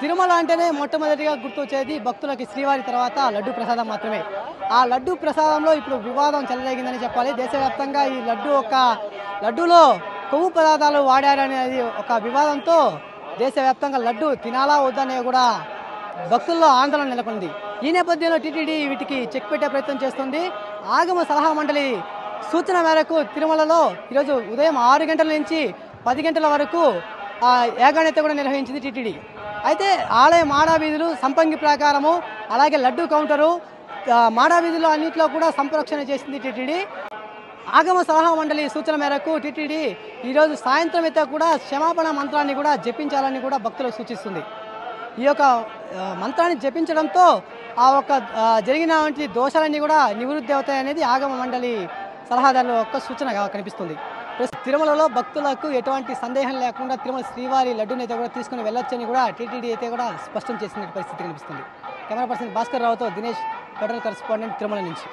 తిరుమల అంటేనే మొట్టమొదటిగా గుర్తొచ్చేది భక్తులకి శ్రీవారి తర్వాత లడ్డు ప్రసాదం మాత్రమే. ఆ లడ్డు ప్రసాదంలో ఇప్పుడు వివాదం చెలరేగిందని చెప్పాలి. దేశవ్యాప్తంగా ఈ లడ్డూలో కొవ్వు పదార్థాలు వాడారనేది ఒక వివాదంతో దేశవ్యాప్తంగా లడ్డు తినాలా వద్దనే కూడా భక్తుల్లో ఆందోళన నెలకొంది. ఈ నేపథ్యంలో టీటీడీ వీటికి చెక్ పెట్టే ప్రయత్నం చేస్తుంది. ఆగమ సలహా మండలి సూచన మేరకు తిరుమలలో ఈరోజు ఉదయం 6 గంటల నుంచి 10 గంటల వరకు యాగానైతే కూడా నిర్వహించింది టీటీడీ. అయితే ఆలయ మాడావీధులు సంపంగి ప్రకారము, అలాగే లడ్డు కౌంటరు, మాడావీధులు అన్నింటిలో కూడా సంరక్షణ చేసింది టీటీడీ. ఆగమ సలహా మండలి సూచన మేరకు టీటీడీ ఈరోజు సాయంత్రం అయితే కూడా క్షమాపణ మంత్రాన్ని కూడా జపించాలని కూడా భక్తులకు సూచిస్తుంది. ఈ యొక్క మంత్రాన్ని జపించడంతో జరిగినటువంటి దోషాలన్నీ కూడా నివృత్తి అవుతాయనేది ఆగమ మండలి సలహాదారుల యొక్క సూచనగా కనిపిస్తుంది. తిరుమలలో భక్తులకు ఎటువంటి సందేహం లేకుండా తిరుమల శ్రీవారి లడ్డూని అయితే కూడా తీసుకుని వెళ్ళొచ్చని కూడా టీటీడీ అయితే కూడా స్పష్టం చేసిన పరిస్థితి కనిపిస్తుంది. కెమెరా పర్సన్ భాస్కర్ రావుతో దినేష్, ఫెడరల్ కరెస్పాండెంట్ తిరుమల నుంచి.